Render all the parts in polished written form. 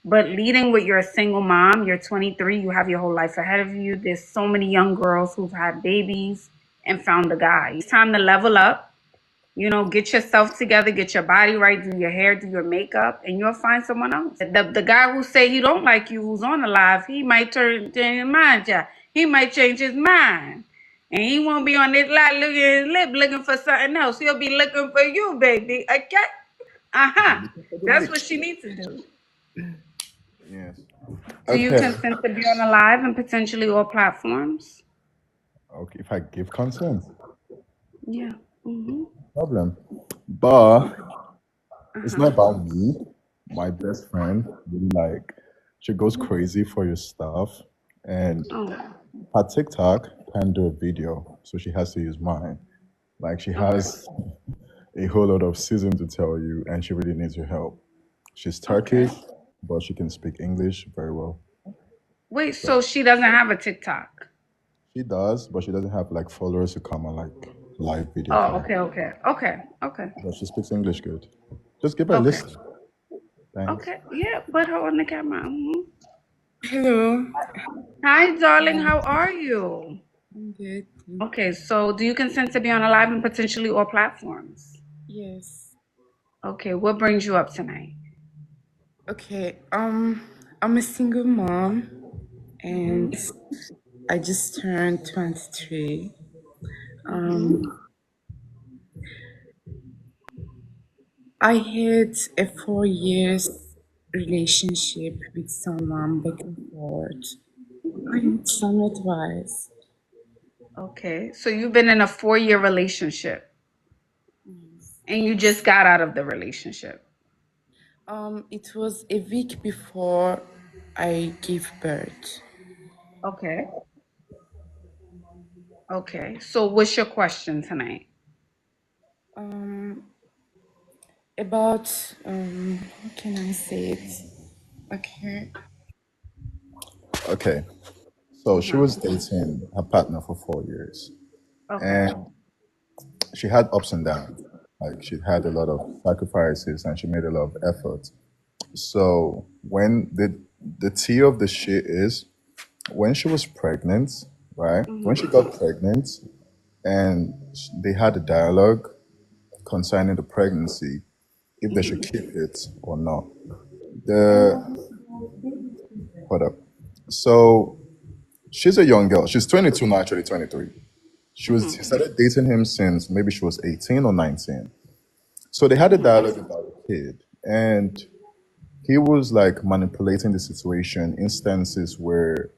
But leading with you're a single mom, you're 23, you have your whole life ahead of you. There's so many young girls who've had babies and found a guy. It's time to level up. Get yourself together, get your body right, do your hair, do your makeup, and you'll find someone else. The guy who say he don't like you, who's on the live, he might change his mind, yeah. He might change his mind. And he won't be on this live looking at his lip looking for something else. He'll be looking for you, baby. Okay? Uh-huh. Looking for the That's mix. what she needs to do. Yes. Do you Okay. consent to be on the live and potentially all platforms? Okay. If I give consent, Yeah. Mm-hmm. problem. But it's Uh-huh. not about me. My best friend really like she goes crazy for your stuff, and Oh, her TikTok can't do a video, so she has to use mine. Like she okay. has a whole lot of season to tell you, and she really needs your help. She's Okay. Turkish, but she can speak English very well. Wait, So so she doesn't have a TikTok? she does, but she doesn't have like followers to come on like live video Oh, call. okay, okay, okay, okay, But she speaks English good. Just give her a okay, listen. Thanks. okay. Yeah, put her on the camera. Hello, Hi, darling. How are you? I'm good. Okay, so do you consent to be on a live and potentially all platforms? Yes. Okay, what brings you up tonight? Okay. I'm a single mom Mm-hmm. and I just turned 23. Mm-hmm. Um, I had a 4 years relationship with someone back and forth. I Mm-hmm. need some advice. Okay, so you've been in a 4-year relationship and you just got out of the relationship. It was a week before I gave birth. Okay, okay. So what's your question tonight? Um, about how can I say it? Okay. Okay. So she Uh-huh. was dating her partner for 4 years, Okay. and she had ups and downs. Like she had a lot of sacrifices, and she made a lot of effort. So when the tea of the shit is when she was pregnant, right? When she Mm-hmm. got pregnant, and they had a dialogue concerning the pregnancy, if they should Mm-hmm. keep it or not. The hold up. So she's a young girl. She's 22 now, actually 23. She Mm-hmm. started dating him since maybe she was 18 or 19. So they had a Mm-hmm. dialogue about the kid, and he was like manipulating the situation. Instances where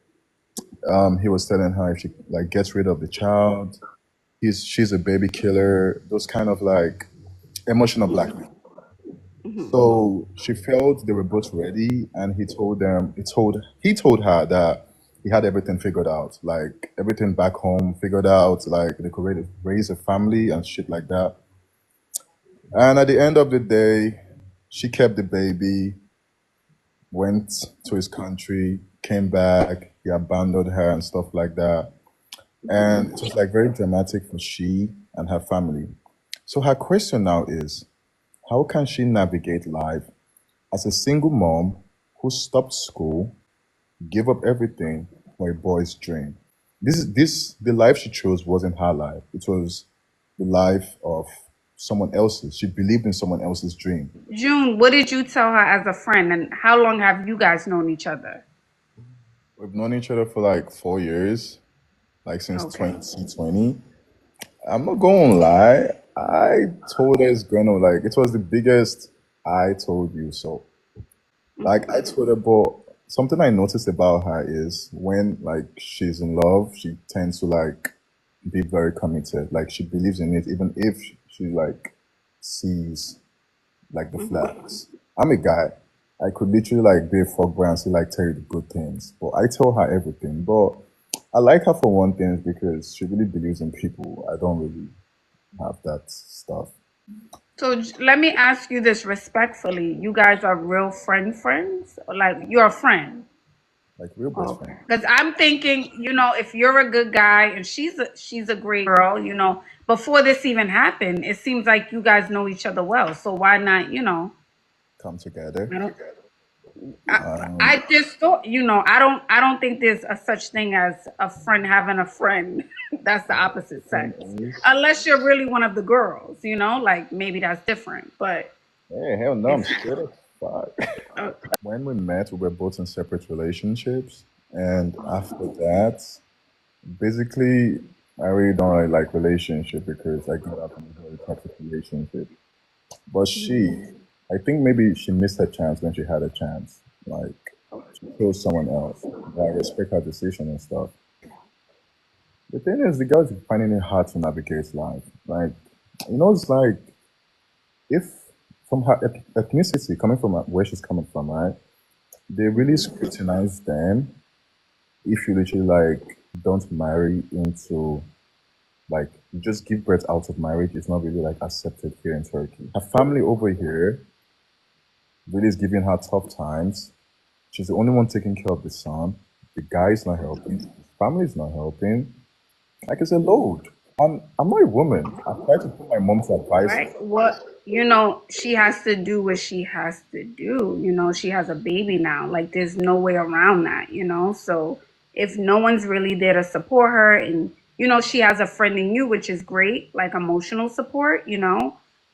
he was telling her if she like gets rid of the child, she's a baby killer. Those kind of like emotional blackmail. Mm-hmm. So she felt they were both ready, and he told her that he had everything figured out, like everything back home figured out, like they could raise a family and shit like that. And at the end of the day, she kept the baby, went to his country, came back, he abandoned her and stuff like that. And it was like very dramatic for she and her family. So her question now is, how can she navigate life as a single mom who stopped school, gave up everything for a boy's dream? This the life she chose wasn't her life. It was the life of someone else's. She believed in someone else's dream. June, what did you tell her as a friend, and how long have you guys known each other? We've known each other for like 4 years, like since Okay. 2020. I'm not gonna lie. I told her it's gonna like it was the biggest I told you so. Like I Mm-hmm. told her, but something I noticed about her is when like she's in love, she tends to like be very committed. Like she believes in it, even if she like sees like the Mm-hmm. flags. I'm a guy. I could literally like be a fuckboy and still like tell you the good things, but I tell her everything. But I like her for one thing because she really believes in people. I don't really have that stuff. So let me ask you this respectfully. You guys are real friends? Or like you're a friend? Like real best Okay. friend. Because I'm thinking, if you're a good guy and she's a great girl, before this even happened, it seems like you guys know each other well. So why not, Come together. I don't I just thought, I don't think there's a such thing as a friend having a friend. That's the opposite Thing sex. is, Unless you're really one of the girls, like maybe that's different. But hey, hell no, I'm if straight as fuck. uh, When we met, we were both in separate relationships, and after that, basically, I really don't really like relationship because I grew up in a very toxic relationship. But I think maybe she missed her chance when she had a chance. Like, she chose someone else. But I respect her decision and stuff. The thing is, the girls are finding it hard to navigate life. Like, it's like if from her ethnicity, coming from where she's coming from, right? They really scrutinize them if you literally like don't marry into like you just give birth out of marriage. It's not really like accepted here in Turkey. Her family over here really is giving her tough times. She's the only one taking care of the son. The guy's not helping. His family's not helping. Like it's a load. I'm not a woman. I try to put my mom to advice. right, she has to do what she has to do. She has a baby now. Like there's no way around that. So if no one's really there to support her, and she has a friend in you, which is great, like emotional support.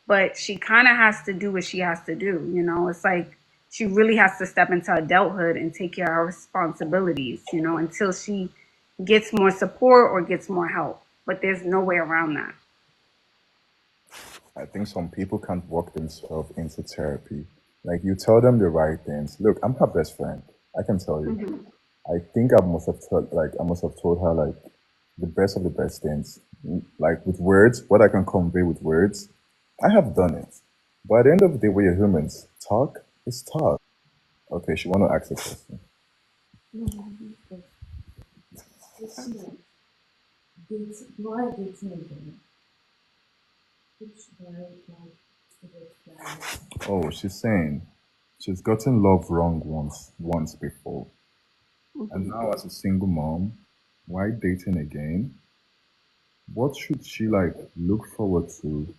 But she kind of has to do what she has to do. It's like she really has to step into adulthood and take care of her responsibilities. Until she gets more support or gets more help. But there's no way around that. I think some people can't work themselves into therapy. Like you tell them the right things. Look, I'm her best friend. I can tell you. I think I must have told her like the best of the best things. Like with words, what I can convey with words. I have done it. But at the end of the day, we're humans. Talk is talk. Okay, she wanna ask a question. Oh, she's saying she's gotten love wrong once before. And now as a single mom, why dating again? What should she like look forward to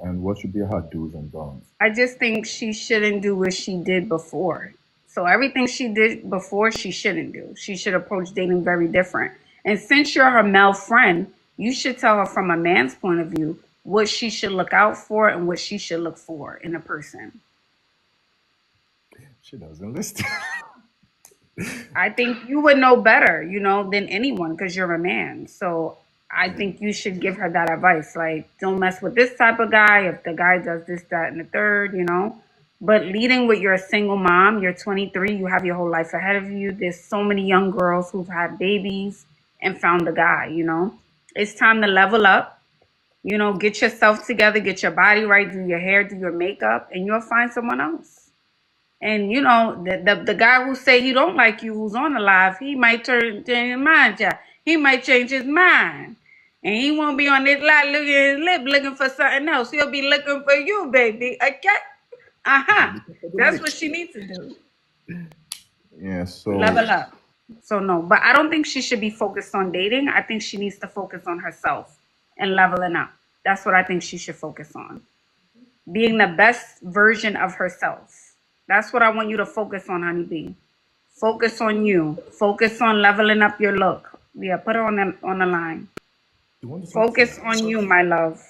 and what should be her do's and don'ts? I just think she shouldn't do what she did before. So everything she did before, she shouldn't do. She should approach dating very different. And since you're her male friend, you should tell her from a man's point of view what she should look out for and what she should look for in a person. She doesn't listen. I think you would know better, than anyone because you're a man. So I think you should give her that advice. Like, don't mess with this type of guy if the guy does this, that, and the third. But leading with you're a single mom, you're 23, you have your whole life ahead of you. There's so many young girls who've had babies and found a guy. It's time to level up, get yourself together, get your body right, do your hair, do your makeup, and you'll find someone else. And the guy who say he don't like you, who's on the live, he might change his mind, yeah. He might change his mind, and he won't be on this live looking at his lip, looking for something else. He'll be looking for you, baby. Okay, For the that's what mix. she needs to do. Yeah, so Level up. So no, but I don't think she should be focused on dating. I think she needs to focus on herself and leveling up. That's what I think she should focus on. Being the best version of herself. That's what I want you to focus on, honeybee. Focus on you. Focus on leveling up your look. Yeah, put her on the line. you want to talk to Focus me? on you, my love,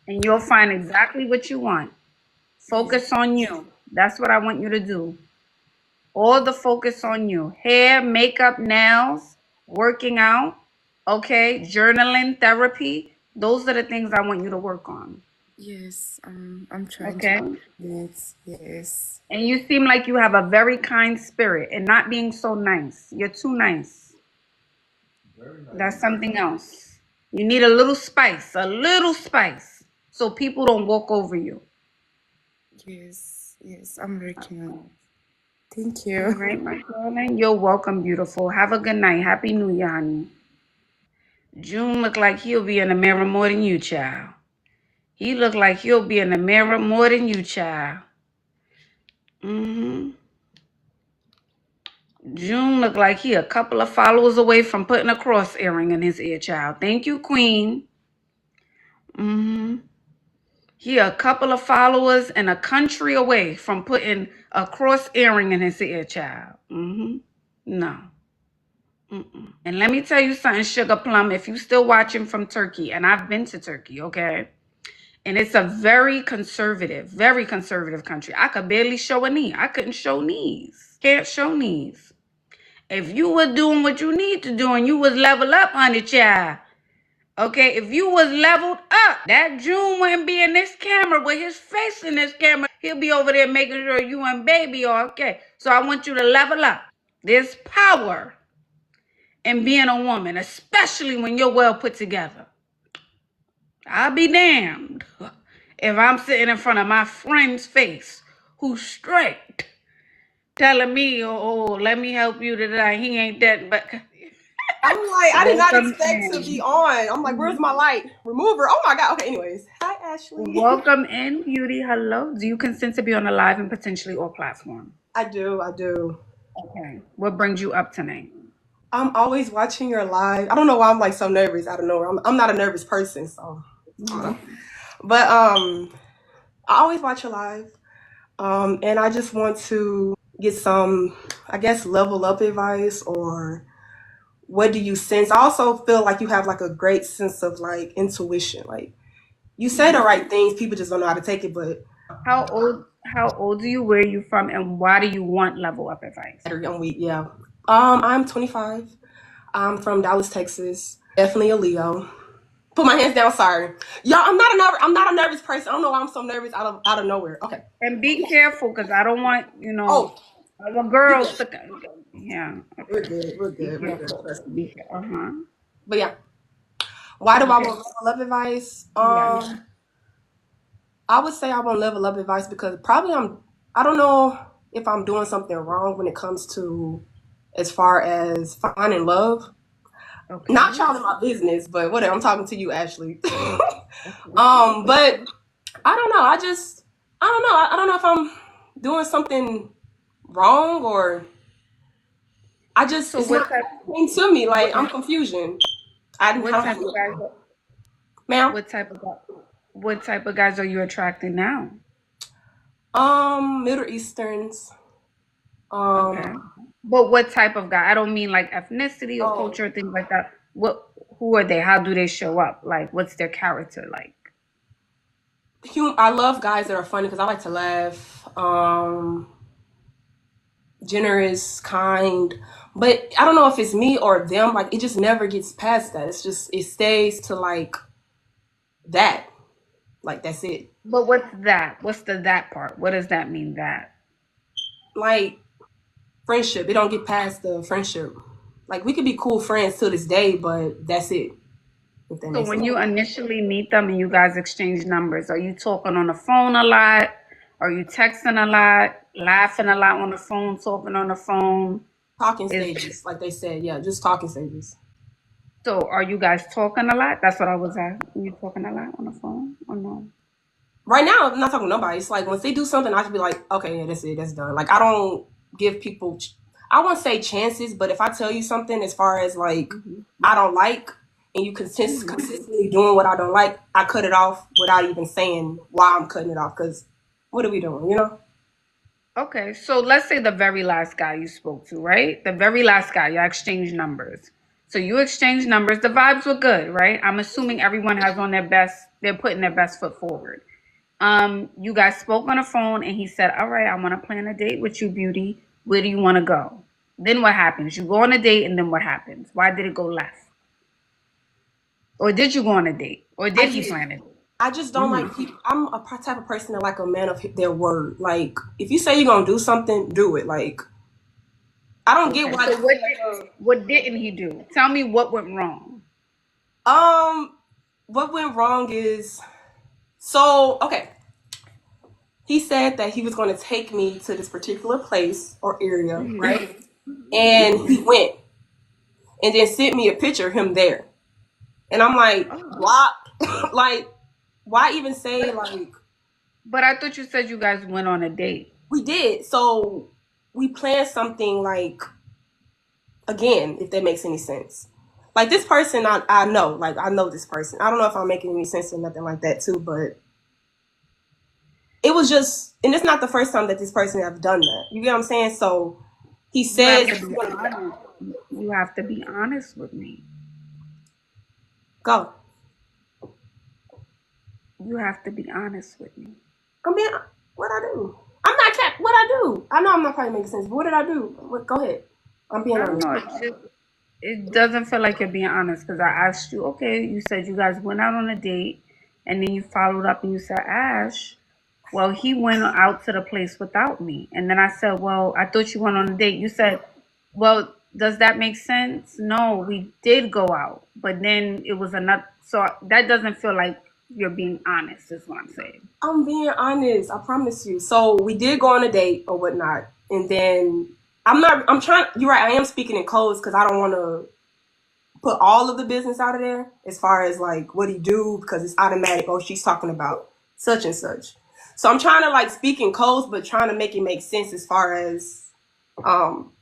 and you'll find exactly what you want. Focus on you. That's what I want you to do. All the focus on you. Hair, makeup, nails, working out, okay, journaling, therapy. Those are the things I want you to work on. Yes, I'm trying to Okay? do it. Yes. And you seem like you have a very kind spirit and not being so nice. You're too nice. That's something else. You need a little spice, so people don't walk over you. Yes. Yes, I'm working on it. Thank All you. right, my darling. You're welcome, beautiful. Have a good night. Happy New Year, honey. June look like he'll be in the mirror more than you, child. He look like he'll be in the mirror more than you, child. June look like he a couple of followers away from putting a cross earring in his ear, child. Thank you, Queen. He a couple of followers and a country away from putting a cross earring in his ear, child. No. And let me tell you something, Sugar Plum, if you still watching from Turkey, and I've been to Turkey, okay? And it's a very conservative country. I could barely show a knee. I couldn't show knees. Can't show knees. If you were doing what you need to do and you was level up, honey child, okay, if you was leveled up, that June wouldn't be in this camera with his face in this camera. He'll be over there making sure you and baby are okay. So I want you to level up. There's power in being a woman, especially when you're well put together. I'll be damned if I'm sitting in front of my friend's face who's straight telling me, oh, let me help you today. He ain't that, but I'm like, I did not expect to be on. I'm like, where's my light remover? Oh my God. Okay, anyways. Hi, Ashley. Welcome in, Beauty. Hello. Do you consent to be on a live and potentially all platform? I do. Okay. What brings you up tonight? I'm always watching your live. I don't know why I'm like so nervous. I don't know. I'm not a nervous person, so. But I always watch your live. And I just want to get some, I guess, level up advice, or what do you sense? I also feel like you have like a great sense of like intuition. Like you say the right things, people just don't know how to take it. But How old are you? Where are you from? And why do you want level up advice? yeah. I'm 25. I'm from Dallas, Texas. Definitely a Leo. Put my hands down. Sorry, y'all. I'm not a nervous person. I don't know why I'm so nervous out of nowhere. Okay. And be careful, because I don't want Oh, the girls to. Yeah. we're good. Be careful. But yeah, why do I want level up advice? Yeah. I would say I want level up advice because probably I don't know if I'm doing something wrong when it comes to as far as finding love. Okay. Not y'all in my business, but whatever. I'm talking to you, Ashley. But I don't know. I don't know. I don't know if I'm doing something wrong, or it's not happening to me. Like I'm confusion. What type of guys? Ma'am? What type of guys are you attracting now? Middle Easterns. Okay. But what type of guy? I don't mean like ethnicity or culture, things like that. Who are they? How do they show up? Like, what's their character like? I love guys that are funny because I like to laugh. Generous, kind, but I don't know if it's me or them. Like it just never gets past that. It stays to like that. Like that's it. But what's that? What's the that part? What does that mean, that? Like friendship. It don't get past the friendship. Like we could be cool friends to this day, but that's it. So when you initially meet them and you guys exchange numbers, are you talking on the phone a lot? Are you texting a lot? Laughing a lot on the phone? Talking on the phone? Talking stages, like they said. Yeah, just talking stages. So are you guys talking a lot? That's what I was asking. Are you talking a lot on the phone or no? Right now, I'm not talking to nobody. It's like once they do something, I should be like, okay, yeah, that's it, that's done. Like I don't give people, I won't say chances, but if I tell you something as far as like I don't like, and you consistently doing what I don't like, I cut it off without even saying why I'm cutting it off. Because what are we doing, you know? Okay, so let's say the very last guy you spoke to, right? The very last guy, you exchanged numbers. So you exchanged numbers. The vibes were good, right? I'm assuming everyone has on their best, they're putting their best foot forward. You guys spoke on the phone and he said, all right, I want to plan a date with you, Beauty. Where do you want to go? Then what happens? You go on a date and then what happens? Why did it go left? Or did you go on a date? Or did he plan it? I just don't like people. I'm a type of person that like a man of their word. Like if you say you're going to do something, do it. Like I don't get why. So what didn't he do? Tell me what went wrong. What went wrong is, so, okay. He said that he was going to take me to this particular place or area, right? And he went and then sent me a picture of him there. And I'm like, why? Like, why even say like? But I thought you said you guys went on a date. We did. So we planned something like, again, if that makes any sense. Like this person, I know. Like I know this person. I don't know if I'm making any sense or nothing like that too, but it was just, and it's not the first time that this person have done that. You get what I'm saying? So he You have said, to be honest. You have to be honest with me. go. You have to be honest with me. I'm being, what I do? I'm not kept, what I do? I know I'm not probably making sense, but what did I do? What, go ahead. I'm being I don't honest. know. It doesn't feel like you're being honest because I asked you, okay, you said you guys went out on a date and then you followed up and you said, Ash, well, he went out to the place without me. And then I said, well, I thought you went on a date. You said, well, does that make sense? No, we did go out, but then it was another. So that doesn't feel like you're being honest, is what I'm saying. I'm being honest. I promise you. So we did go on a date or whatnot, and then I'm trying. You're right. I am speaking in codes because I don't want to put all of the business out of there as far as like what he do because it's automatic. Oh, she's talking about such and such. So I'm trying to like speak in codes, but trying to make it make sense as far as um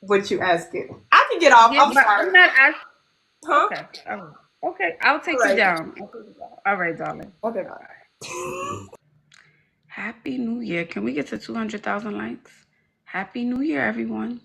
what you asking. I can get off. Yeah, I'm but sorry. I'm not asking. Huh? Okay. All right. Okay. I'll take All you right. down. All right, darling. Okay, bye. Happy New Year. Can we get to 200,000 likes? Happy New Year, everyone.